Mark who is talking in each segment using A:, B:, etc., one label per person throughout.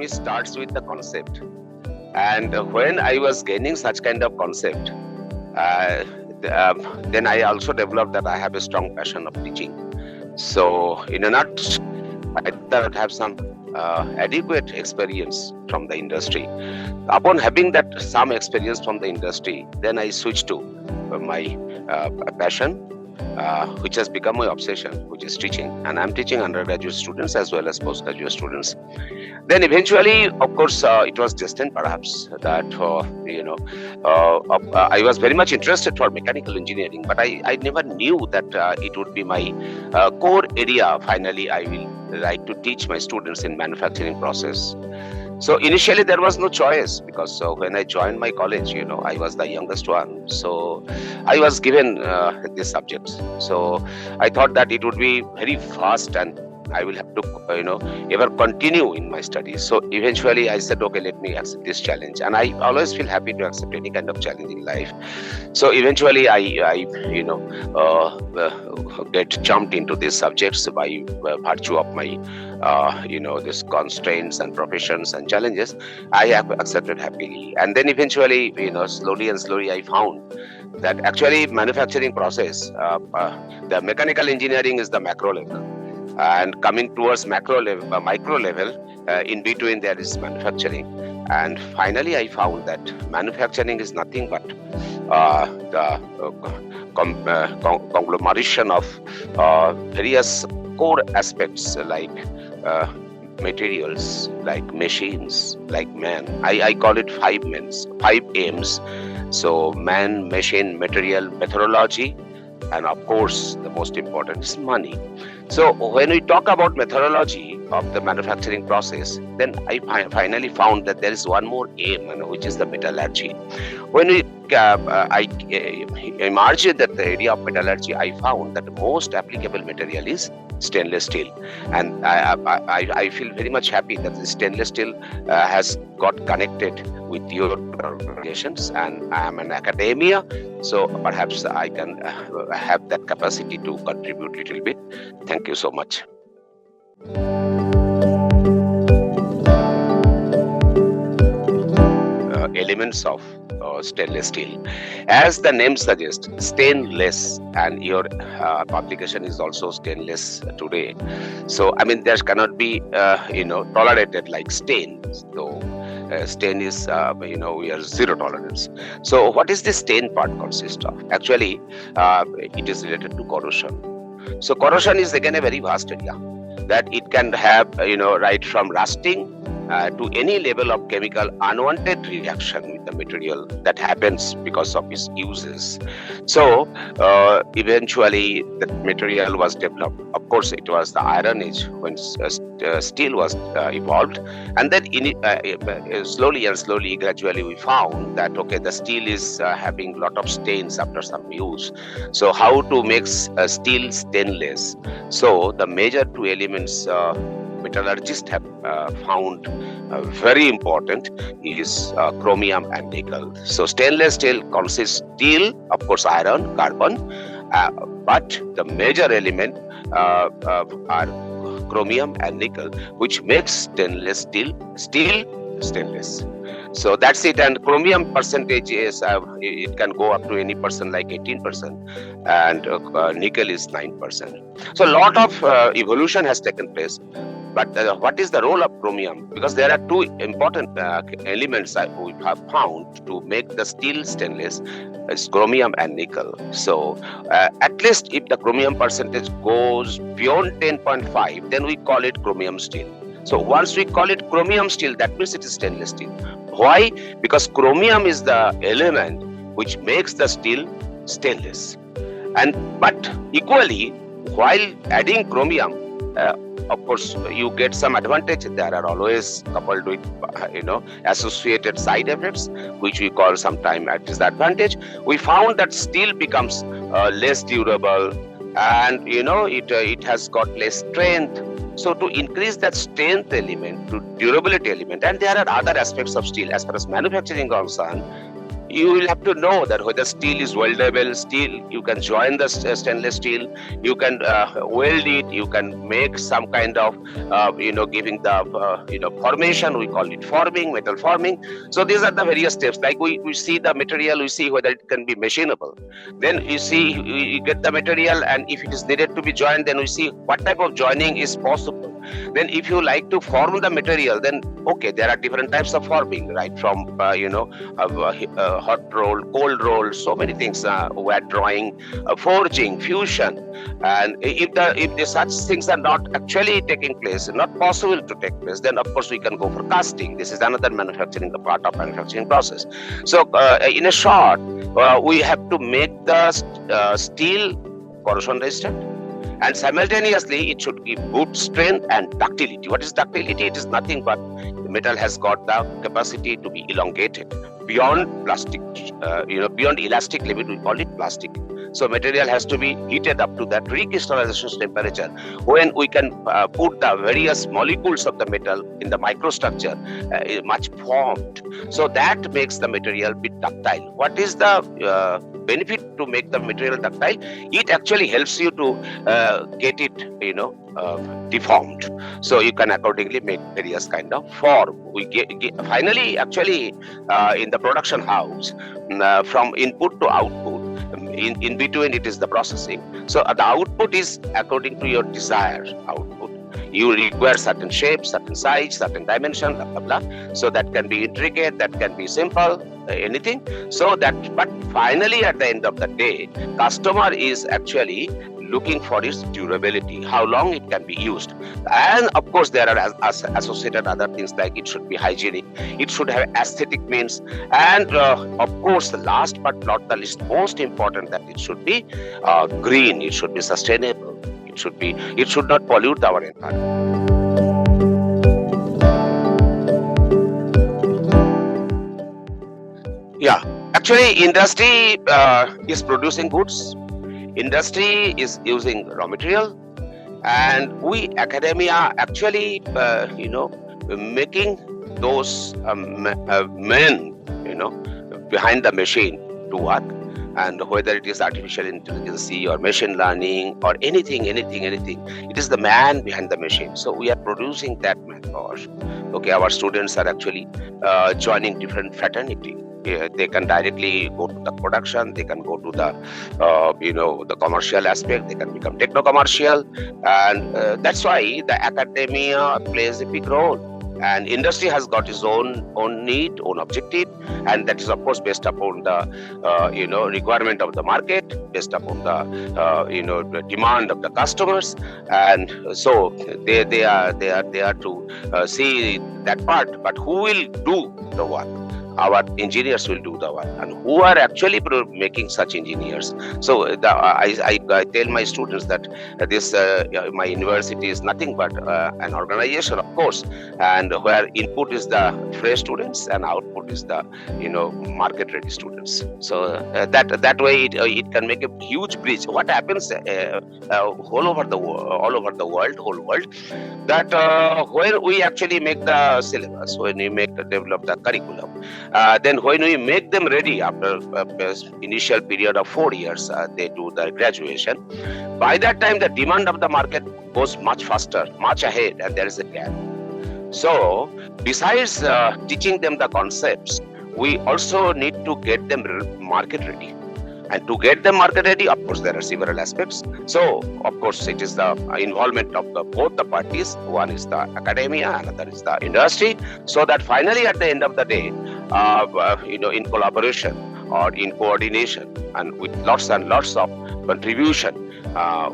A: me starts with the concept. And when I was gaining such kind of concept, then I also developed that I have a strong passion of teaching. So in a nutshell, I thought I have some adequate experience from the industry. Upon having that some experience from the industry, then I switched to my passion, which has become my obsession, which is teaching. And I'm teaching undergraduate students as well as postgraduate students. Then eventually, of course, it was destined perhaps that, I was very much interested for mechanical engineering, but I never knew that it would be my core area. Finally, I will like to teach my students in manufacturing process. So initially there was no choice, because when I joined my college, I was the youngest one. So I was given this subject. So I thought that it would be very fast and I will have to, ever continue in my studies. So eventually I said, okay, let me accept this challenge. And I always feel happy to accept any kind of challenge in life. So eventually I get jumped into these subjects by virtue of my, these constraints and professions and challenges. I have accepted happily. And then eventually, slowly I found that actually manufacturing process, the mechanical engineering is the macro level. And coming towards micro level, in between there is manufacturing. And finally, I found that manufacturing is nothing but the conglomeration of various core aspects like materials, like machines, like man. I call it 5 M's. So man, machine, material, methodology, and of course, the most important is money. So when we talk about methodology of the manufacturing process, then I finally found that there is one more aim, which is the metallurgy. When we I emerged in that area of metallurgy, I found that the most applicable material is stainless steel, and I feel very much happy that the stainless steel has got connected with your organizations, and I am an academia, so perhaps I can have that capacity to contribute a little bit. Thank you so much. Elements of stainless steel. As the name suggests, stainless, and your publication is also stainless today. So, there cannot be, tolerated like stain. So, stain is, we are zero tolerance. So, what is the stain part consist of? Actually, it is related to corrosion. So, corrosion is again a very vast area that it can have, right from rusting to any level of chemical unwanted reaction with the material that happens because of its uses. So eventually the material was developed. Of course, it was the Iron Age when steel was evolved, and then slowly, gradually we found that the steel is having a lot of stains after some use. So how to make steel stainless? So the major 2 elements metallurgists have found very important is chromium and nickel. So stainless steel consists steel, of course iron, carbon, but the major element are chromium and nickel, which makes stainless steel stainless. So that's it. And chromium percentage is it can go up to any percent like 18%, and nickel is 9%. So a lot of evolution has taken place. But what is the role of chromium? Because there are 2 important elements that we have found to make the steel stainless, is chromium and nickel. So at least if the chromium percentage goes beyond 10.5, then we call it chromium steel. So once we call it chromium steel, that means it is stainless steel. Why? Because chromium is the element which makes the steel stainless. But equally, while adding chromium, of course, you get some advantage. There are always coupled with, associated side effects, which we call sometimes a disadvantage. We found that steel becomes less durable, and it has got less strength. So to increase that strength element, to durability element, and there are other aspects of steel as far as manufacturing is concerned. you will have to know that whether steel is weldable steel. You can join the stainless steel, you can weld it, you can make some kind of giving the formation, we call it forming, metal forming. So these are the various steps. Like we see the material, we see whether it can be machinable, then you see we get the material, and if it is needed to be joined, then we see what type of joining is possible. Then if you like to form the material, then okay, there are different types of forming, right? From hot roll, cold roll, so many things. Wet drawing, forging, fusion, and if the such things are not actually taking place, not possible to take place, then of course we can go for casting. This is another manufacturing, the part of manufacturing process. So in a short, we have to make the steel corrosion resistant, and simultaneously it should give good strength and ductility. What is ductility? It is nothing but the metal has got the capacity to be elongated beyond plastic, beyond elastic limit, we call it plastic. So material has to be heated up to that recrystallization temperature, when we can put the various molecules of the metal in the microstructure much formed. So that makes the material bit ductile. What is the benefit to make the material ductile? It actually helps you to get it deformed. So you can accordingly make various kind of form. We finally actually in the production house, from input to output, in between it is the processing. So the output is according to your desired output. You require certain shape, certain size, certain dimension, blah, blah, blah. So that can be intricate, that can be simple, anything. So that, but finally at the end of the day, customer is actually looking for its durability, how long it can be used. And of course there are associated other things, like it should be hygienic, it should have aesthetic means, and of course the last but not the least, most important, that it should be green, it should be sustainable, it should not pollute our environment. Yeah, actually industry is producing goods, industry is using raw material, and we academia actually making those men behind the machine to work. And whether it is artificial intelligence or machine learning or anything, it is the man behind the machine. So we are producing that manpower. Okay, our students are actually joining different fraternity. They can directly go to the production, they can go to the the commercial aspect, they can become techno-commercial, and that's why the academia plays a big role. And industry has got its own need, own objective, and that is of course based upon the requirement of the market, based upon the demand of the customers, and so they are to see that part. But who will do the work? Our engineers will do the work, and who are actually making such engineers. So I tell my students that this my university is nothing but an organization, of course, and where input is the fresh students and output is the market ready students. So that way it can make a huge bridge. What happens all over the world, that when we actually make the syllabus, when we develop the curriculum, then when we make them ready after initial period of 4 years, they do the graduation. By that time, the demand of the market goes much faster, much ahead, and there is a gap. So besides teaching them the concepts, we also need to get them market ready. And to get them market ready, of course, there are several aspects. So, of course, it is the involvement of both the parties. One is the academia, another is the industry. So that finally, at the end of the day, in collaboration or in coordination and with lots and lots of contribution,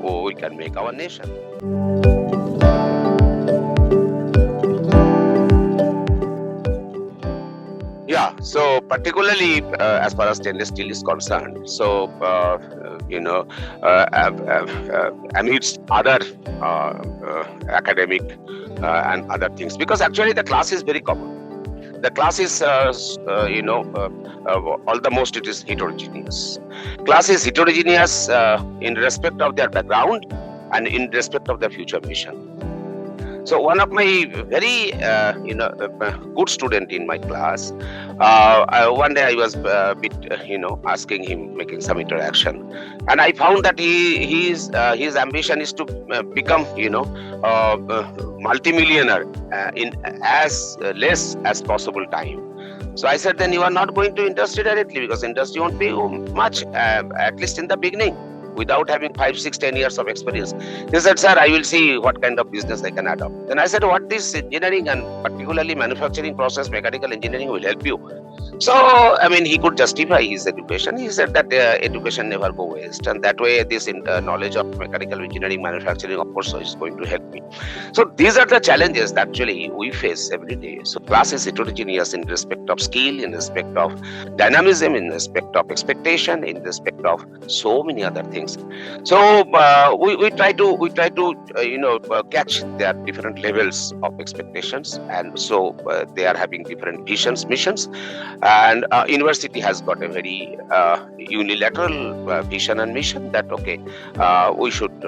A: we can make our nation. Yeah, so particularly as far as stainless steel is concerned, so amidst other academic and other things, because actually the class is very common. The class is, all the most it is heterogeneous. Class is heterogeneous in respect of their background and in respect of their future mission. So one of my very good student in my class, one day I was asking him, making some interaction, and I found that his ambition is to become multimillionaire in as less as possible time. So I said, then you are not going to industry directly, because industry won't pay you much, at least in the beginning, without having 5, 6, 10 years of experience. He said, sir, I will see what kind of business I can adopt. Then I said, what is engineering, and particularly manufacturing process, mechanical engineering will help you? So, I mean, he could justify his education. He said that education never go waste, and that way this knowledge of mechanical engineering, manufacturing, of course, is going to help me. So these are the challenges that actually we face every day. So class is heterogeneous in respect of skill, in respect of dynamism, in respect of expectation, in respect of so many other things. So we try to catch their different levels of expectations, and so they are having different visions, missions. And university has got a very unilateral vision and mission that we should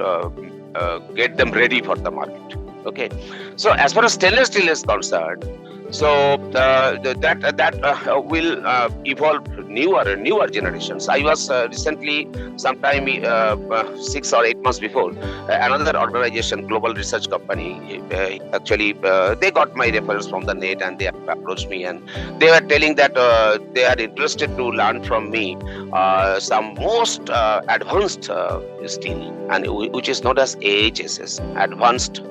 A: get them ready for the market. Okay, so as far as stainless steel is concerned, so that will evolve newer generations. I was recently, sometime 6 or 8 months before, another organization, global research company, actually they got my reference from the net, and they approached me, and they were telling that they are interested to learn from me some most advanced steel, and which is known as AHSS, advanced,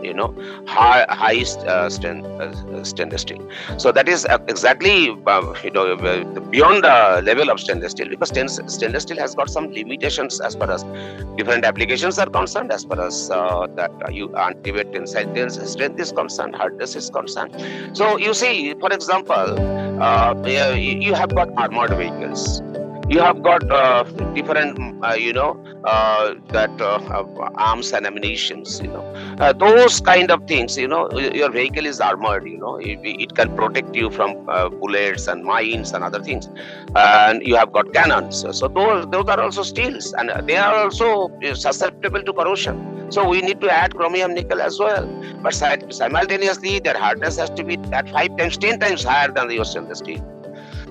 A: high stainless steel. So that is exactly beyond the level of stainless steel, because stainless steel has got some limitations as far as different applications are concerned, as far as anti-weight tensile strength is concerned, hardness is concerned. So you see, for example, you have got armored vehicles. You have got different, arms and ammunitions, those kind of things, your vehicle is armored, it can protect you from bullets and mines and other things. And you have got cannons. So those are also steels, and they are also susceptible to corrosion. So we need to add chromium, nickel as well. But simultaneously, their hardness has to be at 5 times, 10 times higher than the stainless steel.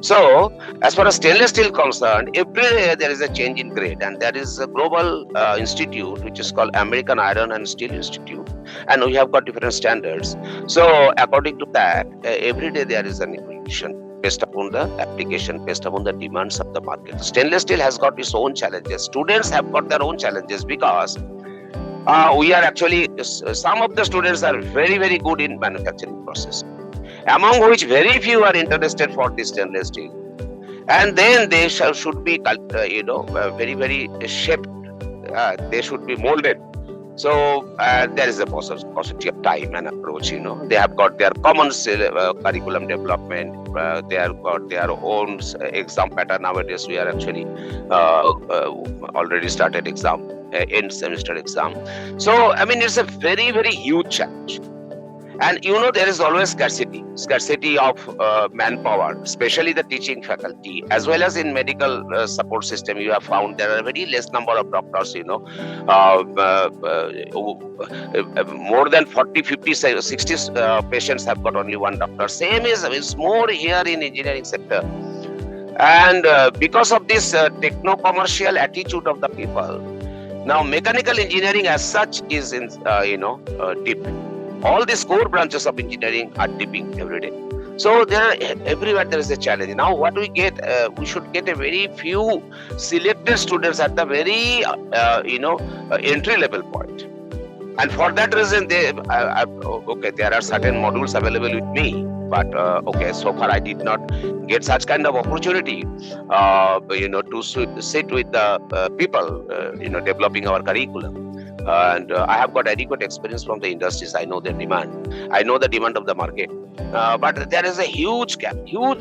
A: So, as far as stainless steel concerned, every day there is a change in grade, and there is a global institute which is called American Iron and Steel Institute, and we have got different standards. So, according to that, every day there is an evolution based upon the application, based upon the demands of the market. Stainless steel has got its own challenges. Students have got their own challenges, because we are actually, some of the students are very, very good in manufacturing process, among which very few are interested for this stainless steel, and then they should be very, very shaped. They should be molded. So there is a paucity of time and approach. They have got their common curriculum development. They have got their own exam pattern. Nowadays we are actually already started exam, end semester exam. So I mean, it's a very, very huge challenge. And there is always scarcity of manpower, especially the teaching faculty, as well as in medical support system. You have found there are very less number of doctors, more than 40, 50, 60 patients have got only one doctor. Same is more here in engineering sector. And because of this techno-commercial attitude of the people, now mechanical engineering as such is in, deep. All these core branches of engineering are dipping every day. So everywhere there is a challenge. Now what we get, we should get a very few selected students at the very, entry level point. And for that reason, there are certain modules available with me. But so far I did not get such kind of opportunity, to sit with the people, developing our curriculum. And I have got adequate experience from the industries. I know their demand. I know the demand of the market. But there is a huge gap. You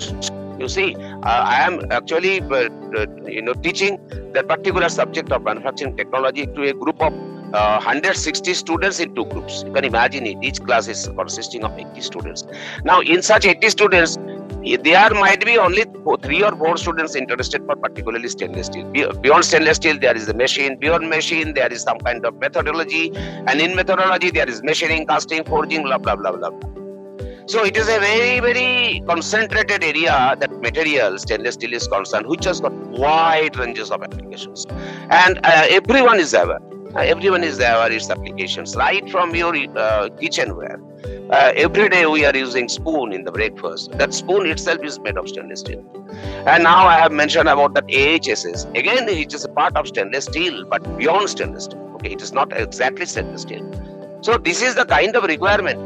A: see, I am actually, teaching that particular subject of manufacturing technology to a group of 160 students in 2 groups. You can imagine it. Each class is consisting of 80 students. Now, in such 80 students, there might be only 3 or 4 students interested for particularly stainless steel. Beyond stainless steel, there is a machine. Beyond machine, there is some kind of methodology. And in methodology, there is machining, casting, forging, blah, blah, blah, blah. So it is a very, very concentrated area that material, stainless steel is concerned, which has got wide ranges of applications. And everyone is aware. Everyone is aware its applications, right from your kitchenware. Every day we are using spoon in the breakfast. That spoon itself is made of stainless steel. And now I have mentioned about that AHSs. Again, it is a part of stainless steel, but beyond stainless steel. Okay, it is not exactly stainless steel. So this is the kind of requirement,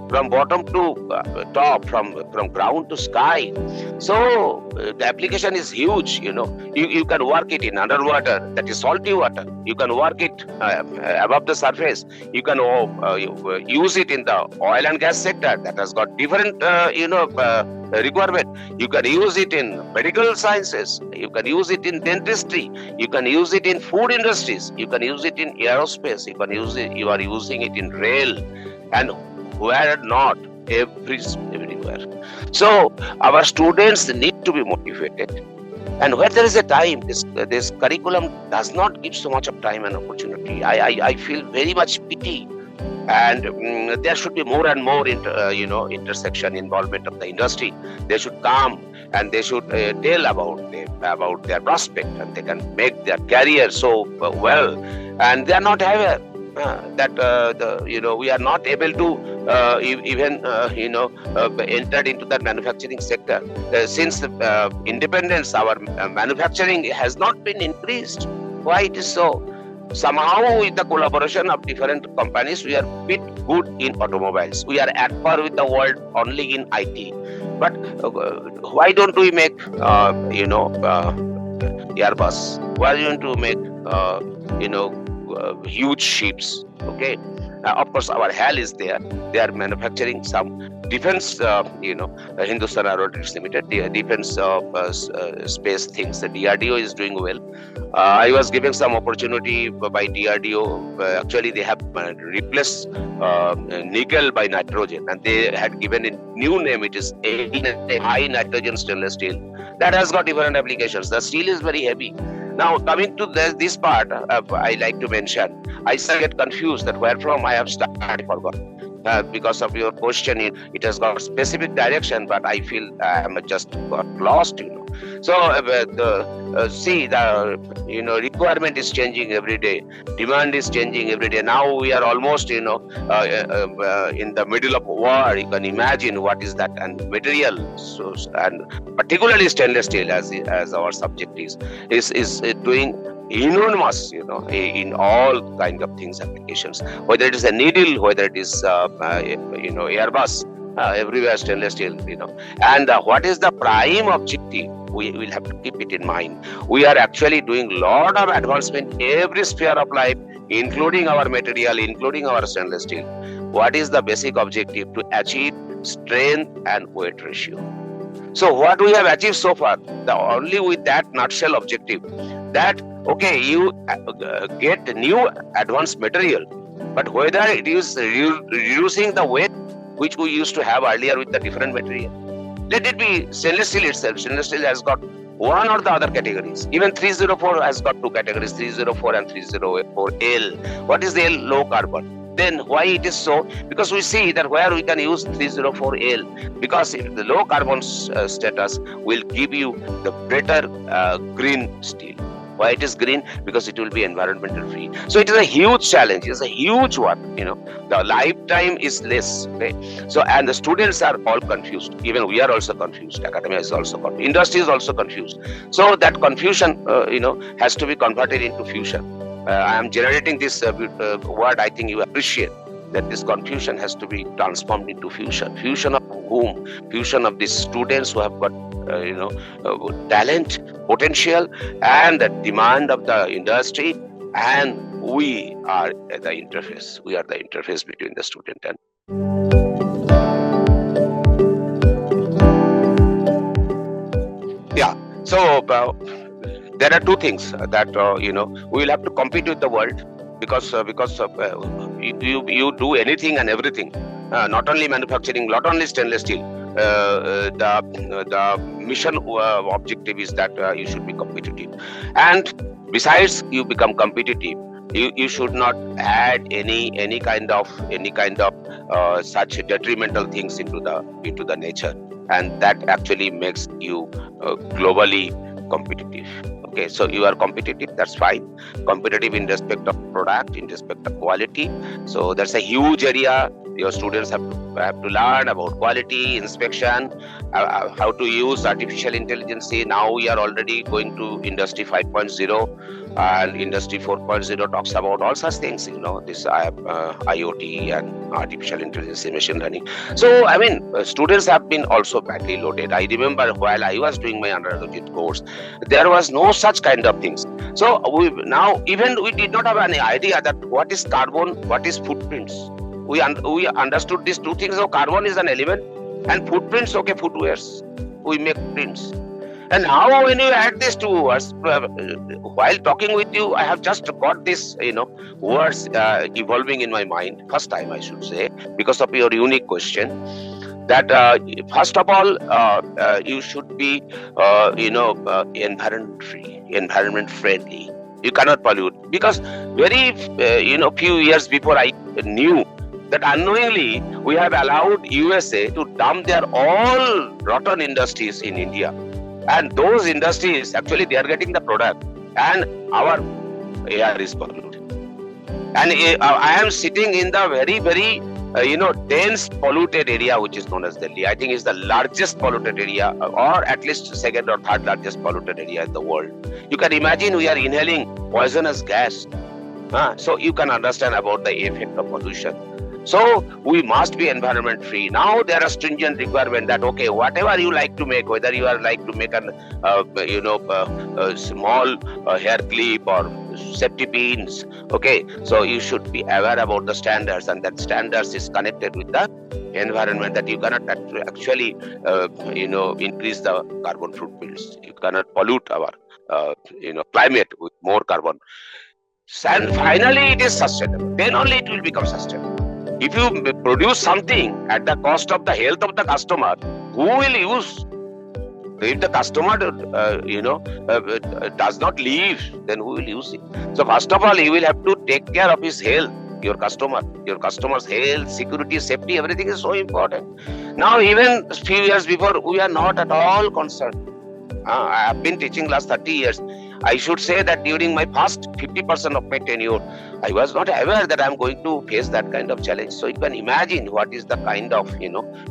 A: from bottom to top, from ground to sky. So the application is huge. You can work it in underwater, that is salty water. You can work it above the surface. You can use it in the oil and gas sector, that has got different requirement. You can use it in medical sciences. You can use it in dentistry. You can use it in food industries. You can use it in aerospace. You are using it in rail, and where not, everywhere. So our students need to be motivated, and where there is a time, this curriculum does not give so much of time and opportunity. I feel very much pity, and there should be more and more intersection involvement of the industry. They should come and they should tell about their prospect, and they can make their career so well, and they are not aware that we are not able to even entered into that manufacturing sector. Since independence, our manufacturing has not been increased. Why it is so? Somehow, with the collaboration of different companies, we are a bit good in automobiles. We are at par with the world only in IT. But why don't we make Airbus? Why don't we make huge ships? Okay. Of course, our HAL is there. They are manufacturing some defense, Hindustan Aeronautics Limited, defense space things. The DRDO is doing well. I was given some opportunity by DRDO. Actually, they have replaced nickel by nitrogen, and they had given a new name. It is a high nitrogen stainless steel. That has got different applications. The steel is very heavy. Now, coming to this part, I like to mention, I still get confused that where from I have started, I forgot. Because of your question, it has got specific direction, but I feel I am just got lost, So, the requirement is changing every day. Demand is changing every day. Now we are almost, in the middle of war. You can imagine what is that, and material, and particularly stainless steel, as our subject is doing enormous, in all kind of things, applications. Whether it is a needle, whether it is Airbus, everywhere stainless steel, And what is the prime objective? We will have to keep it in mind. We are actually doing lot of advancement in every sphere of life, including our material, including our stainless steel. What is the basic objective? To achieve strength and weight ratio. So what we have achieved so far, only with that nutshell objective, that okay, you get new advanced material, but whether it is reducing the weight which we used to have earlier with the different material. Let it be stainless steel itself. Stainless steel has got one or the other categories. Even 304 has got two categories, 304 and 304L. What is the L? Low carbon. Then why it is so? Because we see that where we can use 304L, because the low carbon status will give you the better green steel. Why it is green? Because it will be environmental free. So it is a huge challenge. It is a huge work. The lifetime is less. Okay? So, and the students are all confused. Even we are also confused. Academia is also confused. Industry is also confused. So that confusion, has to be converted into fusion. I am generating this word. I think you appreciate that this confusion has to be transformed into fusion. Fusion of whom? Fusion of these students who have got talent, potential, and the demand of the industry, and we are the interface. We are the interface between the student and. Yeah. So there are two things that we will have to compete with the world, because you do anything and everything. Not only manufacturing, not only stainless steel. the mission objective is that you should be competitive. And besides you become competitive, you should not add any kind of such detrimental things into the nature, and that actually makes you globally competitive. Okay, so you are competitive, that's fine. Competitive in respect of product, in respect of quality. So that's a huge area. Your students have to learn about quality, inspection, how to use artificial intelligence. Now we are already going to Industry 5.0, and Industry 4.0 talks about all such things, this IoT and artificial intelligence, machine learning. So, I mean, students have been also badly loaded. I remember while I was doing my undergraduate course, there was no such kind of things. So, we did not have any idea that what is carbon, what is footprints. We understood these two things. So carbon is an element, and footprints, okay, footwears. We make prints. And now when you add these two words, while talking with you, I have just got this, words evolving in my mind. First time, I should say, because of your unique question. That first of all, you should be, environment friendly. You cannot pollute, because very, few years before I knew that unknowingly we have allowed USA to dump their all rotten industries in India, and those industries actually they are getting the product, and our air is polluted. And I am sitting in the very, very dense polluted area which is known as Delhi. I think is the largest polluted area, or at least second or third largest polluted area in the world. You can imagine we are inhaling poisonous gas. So you can understand about the effect of pollution. So we must be environment free. Now there are stringent requirement that, okay, whatever you like to make, whether you are like to make a small hair clip or safety pins, okay, so you should be aware about the standards, and that standards is connected with the environment, that you cannot actually increase the carbon footprints. You cannot pollute our climate with more carbon. And finally it is sustainable, then only it will become sustainable. If you produce something at the cost of the health of the customer, who will use? If the customer, does not leave, then who will use it? So first of all, he will have to take care of his health, your customer's health, security, safety, everything is so important. Now, even a few years before, we are not at all concerned. I have been teaching last 30 years. I should say that during my first 50% of my tenure, I was not aware that I am going to face that kind of challenge. So you can imagine what is the kind of,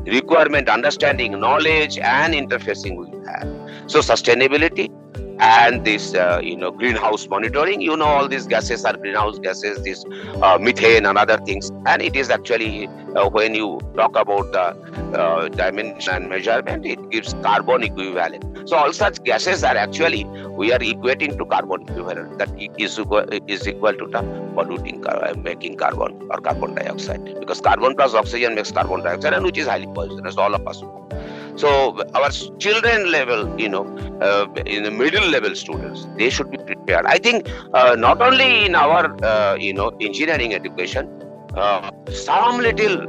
A: requirement, understanding, knowledge and interfacing we have. So sustainability and this, greenhouse monitoring, all these gases are greenhouse gases, this methane and other things. And it is actually, when you talk about the dimension and measurement, it gives carbon equivalent. So all such gases are actually, we are equating to carbon equivalent, that is equal to the polluting, making carbon or carbon dioxide. Because carbon plus oxygen makes carbon dioxide, and which is highly poisonous, all of us know. So our children level, in the middle level students, they should be prepared. I think not only in our, engineering education, some little,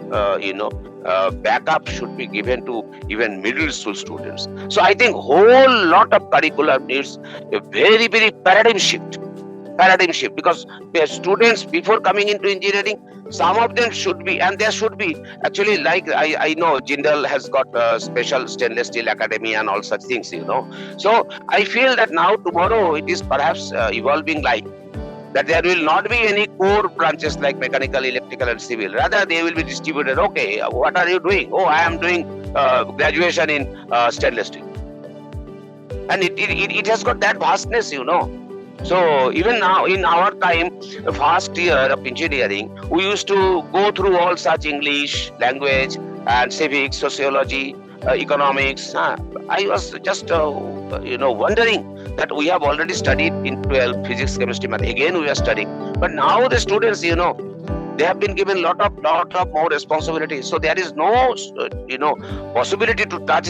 A: backup should be given to even middle school students. So I think whole lot of curriculum needs a very, very paradigm shift, because students before coming into engineering, some of them should be, and there should be actually, like I know Jindal has got a special stainless steel academy and all such things, So I feel that now tomorrow it is perhaps evolving like that there will not be any core branches like mechanical, electrical and civil. Rather they will be distributed. Okay, what are you doing? Oh, I am doing graduation in stainless steel. And it has got that vastness, So even now in our time, first year of engineering, we used to go through all such English, language and civics, sociology, economics. I was just wondering that we have already studied in 12 physics, chemistry, math. Again we are studying. But now the students, they have been given lot of more responsibilities. So there is no, possibility to touch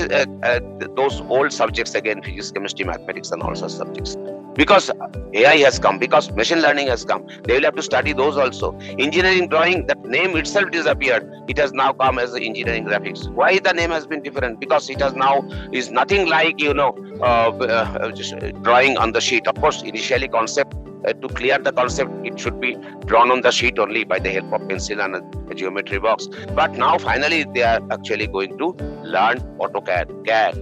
A: those old subjects again, physics, chemistry, mathematics and all such subjects. because AI has come, because machine learning has come. They will have to study those also. Engineering drawing, that name itself disappeared. It has now come as engineering graphics. Why the name has been different? Because it has now is nothing like just drawing on the sheet. Of course, initially concept to clear the concept, it should be drawn on the sheet only by the help of pencil and a geometry box. But now finally they are actually going to learn AutoCAD, CAD,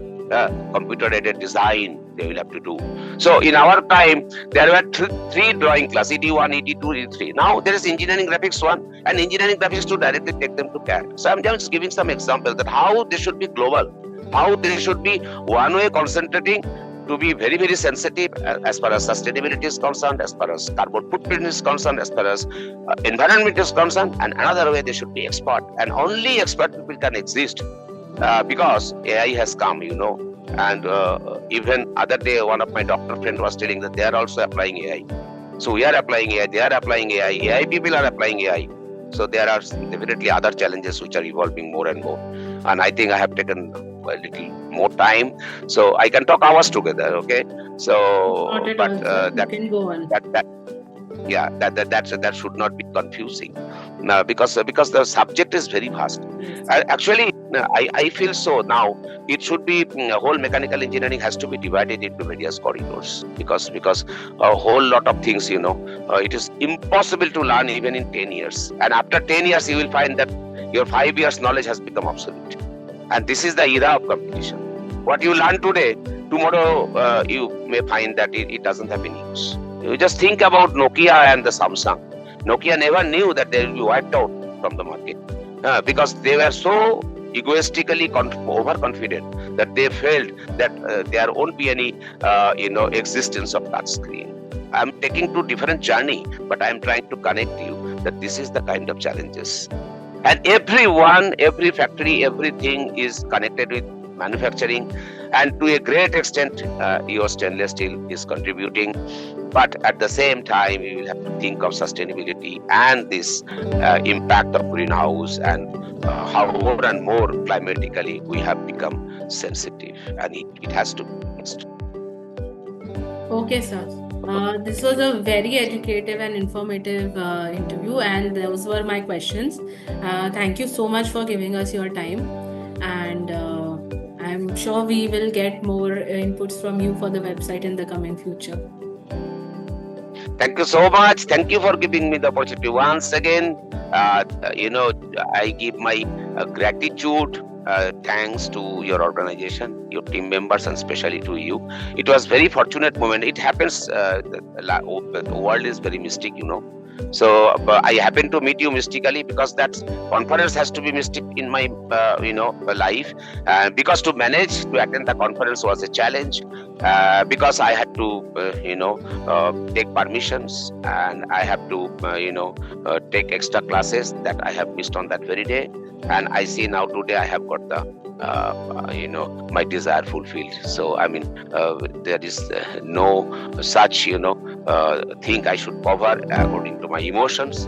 A: computer-aided design. They will have to do. So in our time, there were three drawing class, ED1, ED2, ED3. Now there is engineering graphics 1 and engineering graphics 2 directly take them to CAD. So I'm just giving some examples that how they should be global, how they should be one way concentrating to be very, very sensitive as far as sustainability is concerned, as far as carbon footprint is concerned, as far as environment is concerned, and another way they should be expert. And only expert people can exist because AI has come, and even other day one of my doctor friend was telling that they are also applying AI. So we are applying AI, they are applying AI, AI people are applying AI. So there are definitely other challenges which are evolving more and more. And I think I have taken a little more time, so I can talk hours together. Okay, so but that
B: can go on.
A: That should not be confusing, because the subject is very vast. Actually, I feel so now. It should be whole mechanical engineering has to be divided into various corridors, because a whole lot of things, it is impossible to learn even in 10 years. And after 10 years, you will find that your 5 years knowledge has become obsolete. And this is the era of competition. What you learn today, tomorrow you may find that it doesn't have any use. You just think about Nokia and the Samsung. Nokia never knew that they will be wiped out from the market because they were so egoistically overconfident that they felt that there won't be any existence of touch screen. I'm taking two different journey, but I'm trying to connect you that this is the kind of challenges. And everyone, every factory, everything is connected with manufacturing, and to a great extent your stainless steel is contributing. But at the same time, we will have to think of sustainability and this impact of greenhouse, and how more and more climatically we have become sensitive, and it has to be fixed.
B: Okay, sir. This was a very educative and informative interview, and those were my questions. Thank you so much for giving us your time, and I'm sure we will get more inputs from you for the website in the coming future.
A: Thank you so much. Thank you for giving me the opportunity once again. I give my gratitude. Thanks to your organization, your team members, and especially to you. It was very fortunate moment. It happens. The world is very mystic, So I happened to meet you mystically, because that conference has to be mystic in my life. Because to manage to attend the conference was a challenge. Because I had to take permissions, and I have to take extra classes that I have missed on that very day. And I see now today I have got the my desire fulfilled. So I mean there is no such thing I should cover according to my emotions.